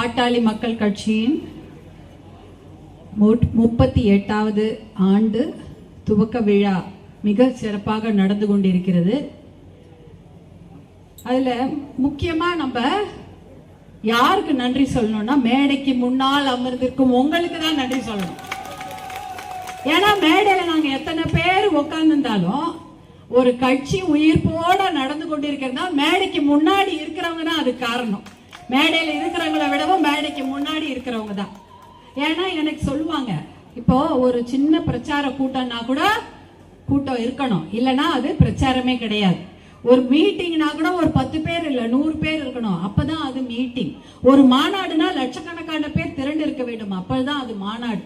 பாட்டாளி மக்கள் கட்சியின் 38வது ஆண்டு துவக்க விழா மிக சிறப்பாக நடந்து கொண்டிருக்கிறது. அதுல முக்கியமா நம்ம யாருக்கு நன்றி சொல்லணும்னா, மேடைக்கு முன்னால் அமர்ந்திருக்கும் உங்களுக்கு தான் நன்றி சொல்லணும். ஏன்னா மேடையில நாங்க எத்தனை பேர் உட்கார்ந்துருந்தாலும் ஒரு கட்சி உயிர்ப்போட நடந்து கொண்டிருக்கிறதா மேடைக்கு முன்னாடி இருக்கிறவங்க தான் அது காரணம். மேடையில இருக்கிறவங்களை விடவும் மேடைக்கு முன்னாடி இருக்கிறவங்க தான். ஏன்னா எனக்கு சொல்லுவாங்க, இப்போ ஒரு சின்ன பிரச்சார கூட்டம்னா கூட கூட்டம் இருக்கணும், இல்லைன்னா அது பிரச்சாரமே கிடையாது. ஒரு மீட்டிங்னா கூட ஒரு 10 பேர் இல்ல 100 பேர் இருக்கணும், அப்பதான் அது மீட்டிங். ஒரு மாநாடுனா லட்சக்கணக்கான பேர் திரண்டு இருக்க வேண்டும், அப்பதான் அது மாநாடு.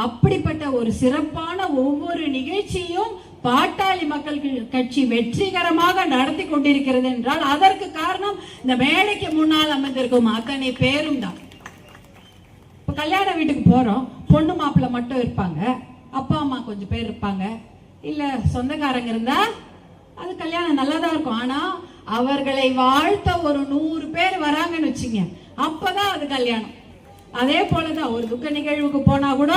அப்படிப்பட்ட ஒரு சிறப்பான ஒவ்வொரு நிகழ்ச்சியும் பாட்டாளி மக்கள் கட்சி வெற்றிகரமாக நடத்தி கொண்டிருக்கிறது என்றால் அதற்கு காரணம் இந்த மேடைக்கு முன்னால் அமர்ந்திருக்கும் அத்தனை பேரும் தான். இப்ப கல்யாண வீட்டுக்கு போறோம், பொண்ணு மாப்பிள்ளை மட்டும் இருப்பாங்க, அப்பா அம்மா கொஞ்சம் பேர் இருப்பாங்க, இல்ல சொந்தக்காரங்க இருந்தா அது கல்யாணம் நல்லாதான் இருக்கும். ஆனா அவர்களை வாழ்த்த ஒரு 100 பேர் வராங்கன்னு வச்சுங்க, அப்பதான் அது கல்யாணம். அதே போலதான் ஒரு துக்க நிகழ்வுக்கு போனா கூட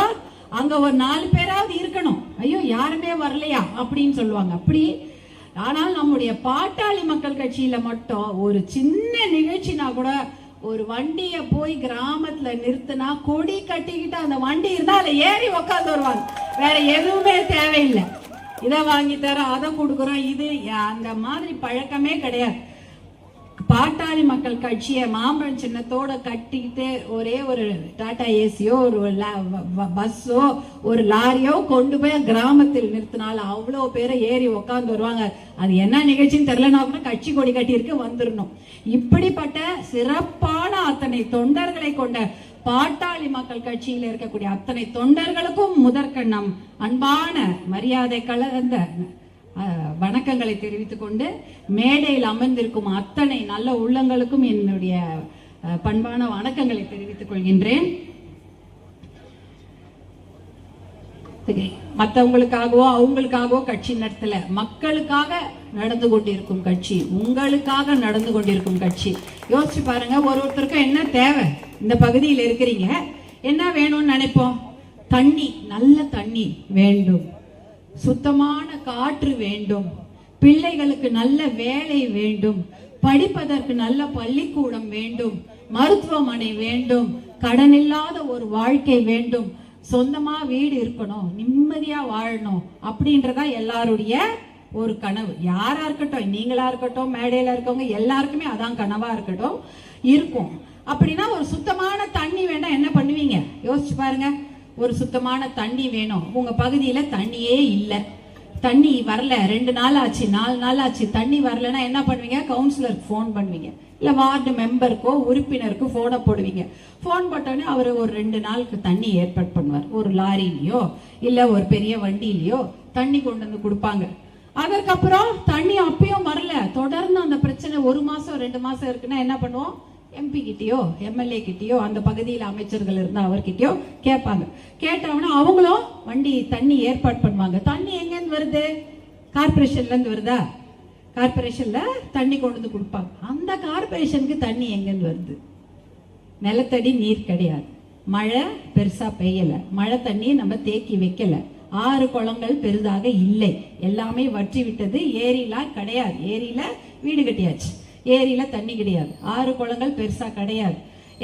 அங்க ஒரு 4 பேராவது இருக்கணும். ஐயோ யாருமே வரலையா அப்படின்னு சொல்லுவாங்க. அப்படி ஆனால் நம்முடைய பாட்டாளி மக்கள் கட்சியில மட்டும் ஒரு சின்ன நிகழ்ச்சினா கூட ஒரு வண்டிய போய் கிராமத்துல நிறுத்தினா கொடி கட்டிக்கிட்டு அந்த வண்டி இருந்தா அதுல ஏறி உட்காந்து வருவாங்க. வேற எதுவுமே தேவையில்லை. இதை வாங்கி தர, அதை கொடுக்குறோம், இது அந்த மாதிரி பழக்கமே கிடையாது. பாட்டாளி மக்கள் கட்சியை மாம்பழம் சின்னத்தோட கட்டிக்கிட்டு ஒரே ஒரு டாடா ஏசியோ ஒரு பஸ்ஸோ ஒரு லாரியோ கொண்டு போய் கிராமத்தில் நிறுத்தினாலும் அவ்வளோ பேரை ஏறி உக்காந்து வருவாங்க. அது என்ன நிகழ்ச்சின்னு தெரியலனா கூட கட்சி கொடி கட்டியிருக்கு வந்துடணும். இப்படிப்பட்ட சிறப்பான அத்தனை தொண்டர்களை கொண்ட பாட்டாளி மக்கள் கட்சியில் இருக்கக்கூடிய அத்தனை தொண்டர்களுக்கும் முதற்கண்ணம் அன்பான மரியாதை கலந்த வணக்கங்களை தெரிவித்துக் கொண்டு மேடையில் அமர்ந்திருக்கும் அத்தனை நல்ல உள்ளங்களுக்கும் என்னுடைய பண்பான வணக்கங்களை தெரிவித்துக் கொள்கின்றேன். மற்றவங்களுக்காகவோ அவங்களுக்காகவோ கட்சி நடத்தல, மக்களுக்காக நடந்து கொண்டிருக்கும் கட்சி, உங்களுக்காக நடந்து கொண்டிருக்கும் கட்சி. யோசிச்சு பாருங்க, ஒருத்தருக்கும் என்ன தேவை? இந்த பகுதியில் இருக்கிறீங்க, என்ன வேணும்னு நினைப்போம்? தண்ணி, நல்ல தண்ணி வேண்டும், சுத்தமான காற்று வேண்டும், பிள்ளைகளுக்கு நல்ல வேலை வேண்டும், படிப்பதற்கு நல்ல பள்ளிக்கூடம் வேண்டும், மருத்துவமனை வேண்டும், கடன் இல்லாத ஒரு வாழ்க்கை வேண்டும், சொந்தமா வீடு இருக்கணும், நிம்மதியா வாழணும் அப்படின்றதா எல்லாருடைய ஒரு கனவு. யாரா இருக்கட்டும், நீங்களா இருக்கட்டும், மேடையில இருக்கவங்க எல்லாருக்குமே அதான் கனவா இருக்கட்டும் இருக்கும். அப்படின்னா ஒரு சுத்தமான தண்ணி வேண்டாம், என்ன பண்ணுவீங்க? யோசிச்சு பாருங்க. ஒரு சுத்தமான தண்ணி வேணும், உங்க பகுதியில தண்ணியே இல்லை, தண்ணி வரல, 2 நாள் ஆச்சு 4 நாள் ஆச்சு, தண்ணி வரலன்னா என்ன பண்ணுவீங்க? கவுன்சிலருக்கு ஃபோன் பண்ணுவீங்க, இல்ல வார்டு மெம்பருக்கோ உறுப்பினருக்கோ போனை போடுவீங்க. போன் போட்டோன்னே அவர் ஒரு 2 நாளுக்கு தண்ணி ஏற்பாடு பண்ணுவார். ஒரு லாரியிலயோ இல்ல ஒரு பெரிய வண்டியிலயோ தண்ணி கொண்டு வந்து கொடுப்பாங்க. அதற்கப்புறம் தண்ணி அப்பயும் வரல, தொடர்ந்து அந்த பிரச்சனை 1 மாசம் 2 மாசம் இருக்குன்னா என்ன பண்ணுவோம்? எம்பி கிட்டயோ எம்எல்ஏ கிட்டயோ அந்த பகுதியில் அமைச்சர்கள் இருந்தா அவர்கிட்டயோ கேட்பாங்க. கேட்டவனா அவங்களும் வண்டி தண்ணி ஏற்பாடு பண்ணுவாங்க. தண்ணி எங்கேருந்து வருது? கார்பரேஷன்ல இருந்து வருதா? கார்பரேஷன்ல தண்ணி கொண்டு வந்து கொடுப்பாங்க. அந்த கார்பரேஷனுக்கு தண்ணி எங்கேருந்து வருது? நிலத்தடி நீர் கிடையாது, மழை பெருசா பெய்யல, மழை தண்ணி நம்ம தேக்கி வைக்கல, 6 குளங்கள் பெரிதாக இல்லை, எல்லாமே வற்றி விட்டது, ஏரிலாம் கிடையாது, ஏரியில வீடு கட்டியாச்சு, ஏரியில தண்ணி கிடையாது, 6 குளங்கள் பெருசா கிடையாது,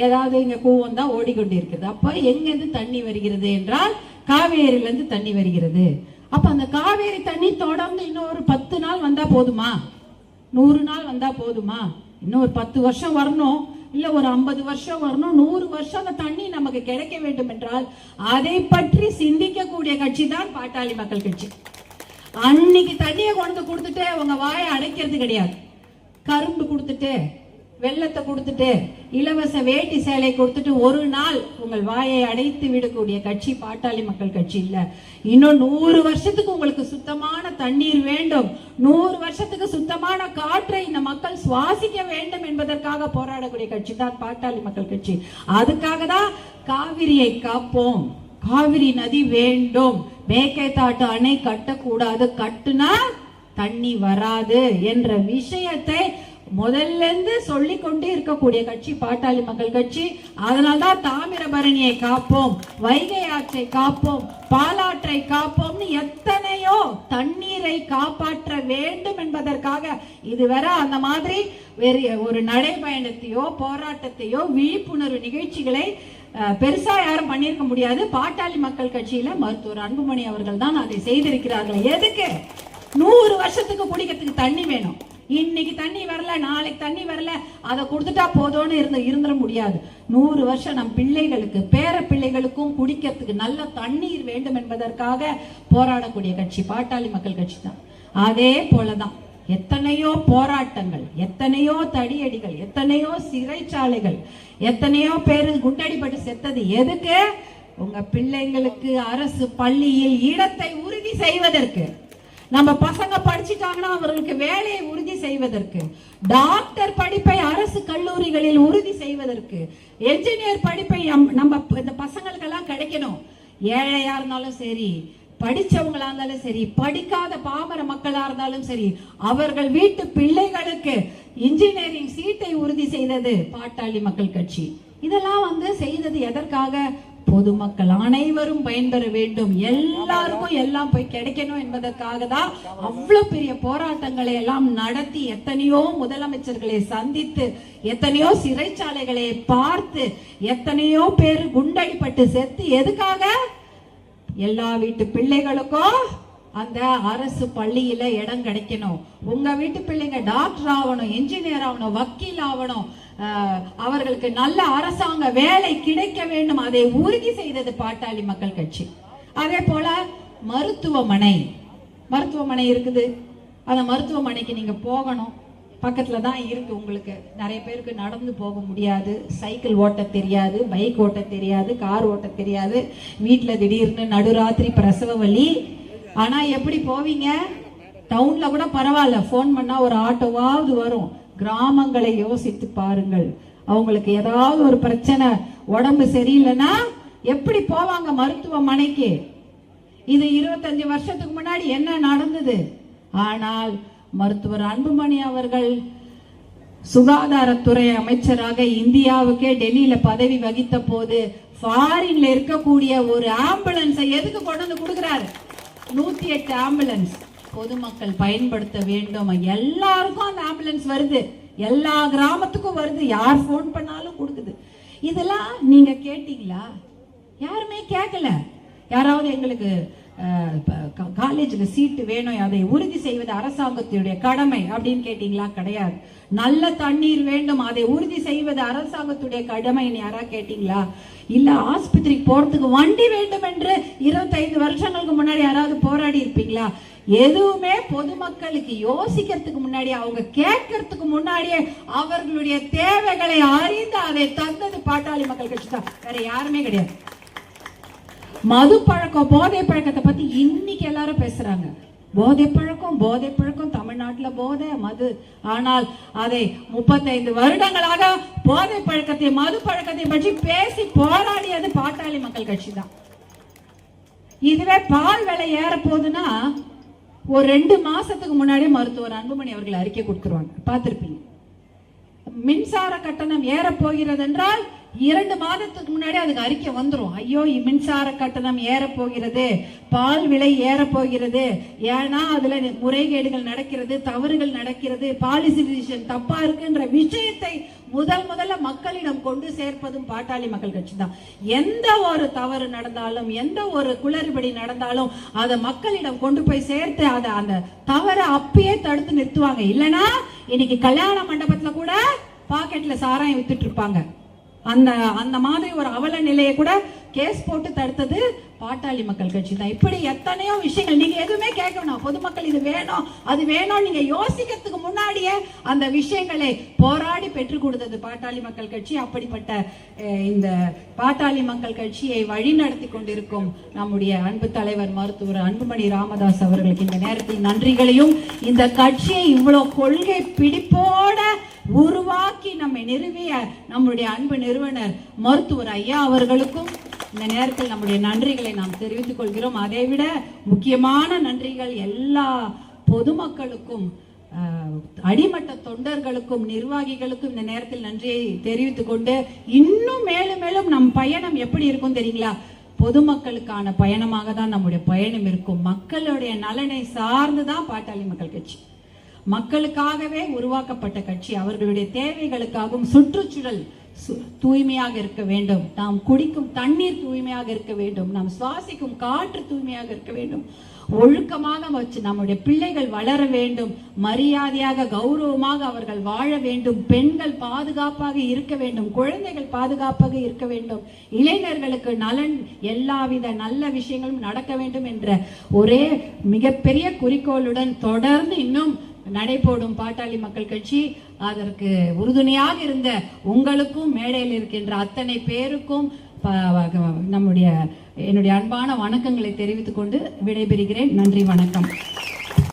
ஏதாவது இங்க கூவம் தான் ஓடிக்கொண்டிருக்கிறது. அப்ப எங்கிருந்து தண்ணி வருகிறது என்றால் காவேரியில இருந்து தண்ணி வருகிறது. அப்ப அந்த காவேரி தண்ணி தொடர்ந்து இன்னும் ஒரு 10 நாள் வந்தா போதுமா? 100 நாள் வந்தா போதுமா? இன்னும் ஒரு 10 வருஷம் வரணும், இல்ல ஒரு 50 வருஷம் வரணும், 100 வருஷம் அந்த தண்ணி நமக்கு கிடைக்க வேண்டும் என்றால் அதை பற்றி சிந்திக்கக்கூடிய கட்சி தான் பாட்டாளி மக்கள் கட்சி. அன்னைக்கு தண்ணியை கொண்டு கொடுத்துட்டு உங்க வாயை அடைக்கிறது கிடையாது. கரும்பு கொடுத்துட்டு, வெள்ளத்தை கொடுத்துட்டு, இலவச வேட்டி சேலை கொடுத்துட்டு ஒரு நாள் உங்கள் வாயை அடைத்து விடக்கூடிய கட்சி பாட்டாளி மக்கள் கட்சி இல்ல. இன்னும் 100 வருஷத்துக்கு உங்களுக்கு சுத்தமான தண்ணீர் வேண்டும், 100 வருஷத்துக்கு சுத்தமான காற்றை இந்த மக்கள் சுவாசிக்க வேண்டும் என்பதற்காக போராடக்கூடிய கட்சி தான் பாட்டாளி மக்கள் கட்சி. அதுக்காக தான் காவிரியை காப்போம், காவிரி நதி வேண்டும், மேகதாட்டு அணை கட்டக்கூடாது, கட்டுனா தண்ணி வராது என்ற விஷயத்தை முதல்ல இருந்து சொல்லி கொண்டே இருக்கக்கூடிய கட்சி பாட்டாளி மக்கள் கட்சி. அதனால்தான் தாமிரபரணியை காப்போம், வைகை ஆற்றை காப்போம், பாலாற்றை காப்போம்னு எத்தனையோ தண்ணீரை காப்பாற்ற வேண்டும் என்பதற்காக இதுவரை அந்த மாதிரி வேறு ஒரு நடைபயணத்தையோ போராட்டத்தையோ விழிப்புணர்வு நிகழ்ச்சிகளை பெருசா யாரும் பண்ணியிருக்க முடியாது. பாட்டாளி மக்கள் கட்சியில மருத்துவர் அன்புமணி அவர்கள் தான் அதை செய்திருக்கிறார்கள். எதுக்கு? 100 வருஷத்துக்கு குடிக்கிறதுக்கு தண்ணி வேணும். இன்னைக்கு தண்ணி வரல, நாளைக்கு தண்ணி வரல, அதை கொடுத்துட்டா போதும்னு இருந்துட முடியாது. 100 வருஷம் நம் பிள்ளைகளுக்கு, பேர பிள்ளைகளுக்கும் குடிக்கிறதுக்கு நல்ல தண்ணீர் வேண்டும் என்பதற்காக போராடக்கூடிய கட்சி பாட்டாளி மக்கள் கட்சி தான். அதே போலதான் எத்தனையோ போராட்டங்கள், எத்தனையோ தடியடிகள், எத்தனையோ சிறைச்சாலைகள், எத்தனையோ பேரு குண்டடிப்பட்டு செத்தது எதுக்கு? உங்க பிள்ளைங்களுக்கு அரசு பள்ளியில் இடத்தை உறுதி செய்வதற்கு. நம்ம பசங்க படிச்சுட்டாங்கன்னா அவர்களுக்கு வேலையை உறுதி செய்வதற்கு, டாக்டர் படிப்பை அரசு கல்லூரிகளில் உறுதி செய்வதற்கு, என்ஜினியர் படிப்பை நம்ம இந்த பசங்களுக்கெல்லாம் கிடைக்கணும். ஏழையா இருந்தாலும் சரி, படிச்சவங்களா இருந்தாலும் சரி, படிக்காத பாமர மக்களா இருந்தாலும் சரி, அவர்கள் வீட்டு பிள்ளைகளுக்கு இன்ஜினியரிங் சீட்டை உறுதி செய்தது பாட்டாளி மக்கள் கட்சி. இதெல்லாம் செய்தது எதற்காக? பொதுமக்கள் அனைவரும் பயன்பெற வேண்டும், எல்லாருக்கும் எல்லாம் போய் கிடைக்கணும் என்பதற்காக தான் அவ்வளவு பெரிய போராட்டங்களை எல்லாம் நடத்தி, எத்தனையோ முதலமைச்சர்களை சந்தித்து, எத்தனையோ சிறைச்சாலைகளை பார்த்து, எத்தனையோ பேர் குண்டடிப்பட்டு செத்து, எதுக்காக? எல்லா வீட்டு பிள்ளைகளுக்கும் அந்த அரசு பள்ளியில இடம் கிடைக்கணும். உங்க வீட்டு பிள்ளைங்க டாக்டர் ஆகணும், இன்ஜினியர் ஆகணும், வக்கீல் ஆகணும், அவர்களுக்கு நல்ல அரசாங்க வேலை கிடைக்க வேண்டும். அதை உறுதி செய்தது பாட்டாளி மக்கள் கட்சி. அதே போல மருத்துவமனை இருக்குது. அந்த மருத்துவமனைக்கு நீங்க போகணும், பக்கத்துல தான் இருக்கு. உங்களுக்கு நிறைய பேருக்கு நடந்து போக முடியாது, சைக்கிள் ஓட்ட தெரியாது, பைக் ஓட்ட தெரியாது, கார் ஓட்ட தெரியாது, வீட்டுல திடீர்னு நடுராத்திரி பிரசவ வலி. ஆனா எப்படி போவீங்க? டவுன்ல கூட பரவாயில்ல, போன் பண்ணா ஒரு ஆட்டோவாவது வரும். கிராமங்களை யோசித்து பாருங்கள். அவங்களுக்கு ஏதாவது ஒரு பிரச்சனை, உடம்பு சரியில்லைன்னா எப்படி போவாங்க மருத்துவமனைக்கு? இது 25 வருஷத்துக்கு முன்னாடி என்ன நடந்தது? ஆனால் மருத்துவர் அன்புமணி அவர்கள் சுகாதாரத்துறை அமைச்சராக இந்தியாவுக்கே டெல்லியில பதவி வகித்த போது ஃபாரின்ல இருக்கக்கூடிய ஒரு ஆம்புலன்ஸை எதுக்கு கொண்டு வந்து கொடுக்கிறாரு? 108 ஆம்புலன்ஸ் பொதுமக்கள் பயன்படுத்த வேண்டும். எல்லாருக்கும் அந்த ஆம்புலன்ஸ் வருது, எல்லா கிராமத்துக்கும் வருது, யார் போன் பண்ணாலும் கொடுக்குது. இதெல்லாம் நீங்க கேட்டீங்களா? யாருமே கேட்கல. யாராவது எங்களுக்கு காலேஜ்ல சீட்டு வேணும், அதை உறுதி செய்வது அரசாங்கத்துடைய கடமை அப்படின்னு கேட்டீங்களா? கிடையாது. நல்ல தண்ணீர் வேண்டும், அதை உறுதி செய்வது அரசாங்கத்துடைய கடமை யாரா கேட்டீங்களா? இல்ல ஆஸ்பத்திரிக்கு போறதுக்கு வண்டி வேண்டும் என்று 25 வருஷங்களுக்கு முன்னாடி யாராவது போராடி இருப்பீங்களா? எதுவுமே பொதுமக்களுக்கு யோசிக்கிறதுக்கு முன்னாடி, அவங்க கேட்கறதுக்கு முன்னாடியே அவர்களுடைய தேவைகளை அறிந்து அதை தந்தது பாட்டாளி மக்கள் கட்சி தான், வேற யாருமே கிடையாது. மது பழக்கம், போதை பழக்கத்தை பத்தி இன்னைக்கு எல்லாரும் பேசுறாங்க. போதை பழக்கம் தமிழ்நாட்டுல போதை, மது. ஆனால் அதை 35 வருடங்களாக போதை பழக்கத்தை, மது பழக்கத்தை பற்றி பேசி போராடியது பாட்டாளி மக்கள் கட்சி தான். இதுவே பால் விலை ஏற போகுதுன்னா ஒரு 2 மாசத்துக்கு முன்னாடி மருத்துவர் அன்புமணி அவர்கள் அறிக்கை கொடுத்துருவாங்க, பார்த்திருப்பீங்க. மின்சார கட்டணம் ஏற போகிறது என்றால் 2 மாதத்துக்கு முன்னாடி அதுக்கு அறிக்கை வந்துடும். ஐயோ, மின்சார கட்டணம் ஏற போகிறது, பால் விலை ஏற போகிறது, ஏன்னா அதுல முறைகேடுகள் நடக்கிறது, தவறுகள் நடக்கிறது, பாலிசி டிசிஷன் தப்பா இருக்குன்ற விஷயத்தை முதல்ல மக்களிடம் கொண்டு சேர்ப்பதும் பாட்டாளி மக்கள் கட்சி தான். எந்த ஒரு தவறு நடந்தாலும், எந்த ஒரு குளறுபடி நடந்தாலும் அதை மக்களிடம் கொண்டு போய் சேர்த்து அதை அந்த தவறை அப்பயே தடுத்து நிறுத்துவாங்க. இல்லைன்னா இன்னைக்கு கல்யாண மண்டபத்துல கூட பாக்கெட்ல சாராயம் வித்துட்டு இருப்பாங்க. அந்த மாதிரி ஒரு அவல நிலையை கூட கேஸ் போட்டு தடுத்தது பாட்டாளி மக்கள் கட்சி தான். இப்படி எத்தனையோ விஷயங்கள் நீங்க எதுவுமே கேட்கணும். பொதுமக்கள் இது வேணும், அது வேணும், நீங்க யோசிக்கிறதுக்கு முன்னாடியே அந்த விஷயங்களை போராடி பெற்றுக் கொடுத்தது பாட்டாளி மக்கள் கட்சி. அப்படிப்பட்ட இந்த பாட்டாளி மக்கள் கட்சியை வழி நடத்தி கொண்டிருக்கும் நம்முடைய அன்பு தலைவர் மருத்துவர் அன்புமணி ராமதாஸ் அவர்களுக்கு இந்த நேரத்தில் நன்றிகளையும், இந்த கட்சியை இவ்வளவு கொள்கை பிடிப்போட உருவாக்கி நம்மை நிறுவிய நம்முடைய அன்பு நிறுவனர் மருத்துவர் ஐயா அவர்களுக்கும் இந்த நேரத்தில் நம்முடைய நன்றிகளை நாம் தெரிவித்துக் கொள்கிறோம். அதைவிட முக்கியமான நன்றிகள் எல்லா பொதுமக்களுக்கும், அடிமட்ட தொண்டர்களுக்கும் நிர்வாகிகளுக்கும் இந்த நேரத்தில் நன்றியை தெரிவித்துக் கொண்டு, இன்னும் மேலும் மேலும் நம் பயணம் எப்படி இருக்கும் தெரியுங்களா? பொதுமக்களுக்கான பயணமாக தான் நம்முடைய பயணம் இருக்கும். மக்களுடைய நலனை சார்ந்துதான் பாட்டாளி மக்கள் கட்சி. மக்களுக்காகவே உருவாக்கப்பட்ட கட்சி. அவர்களுடைய தேவைகளுக்காகவும் சுற்றுச்சூழல் தூய்மையாக இருக்க வேண்டும், நாம் குடிக்கும் தண்ணீர் தூய்மையாக இருக்க வேண்டும், நாம் சுவாசிக்கும் காற்று தூய்மையாக இருக்க வேண்டும், ஒழுக்கமாக வச்சு நம்முடைய பிள்ளைகள் வளர வேண்டும், மரியாதையாக கௌரவமாக அவர்கள் வாழ வேண்டும், பெண்கள் பாதுகாப்பாக இருக்க வேண்டும், குழந்தைகள் பாதுகாப்பாக இருக்க வேண்டும், இளைஞர்களுக்கு நலன், எல்லாவித நல்ல விஷயங்களும் நடக்க வேண்டும் என்ற ஒரே மிகப்பெரிய குறிக்கோளுடன் தொடர்ந்து இன்னும் நடைபோடும் பாட்டாளி மக்கள் கட்சி. அதற்கு உறுதுணையாக இருந்த உங்களுக்கும், மேடையில் இருக்கின்ற அத்தனை பேருக்கும் என்னுடைய அன்பான வணக்கங்களை தெரிவித்துக் கொண்டு விடைபெறுகிறேன். நன்றி, வணக்கம்.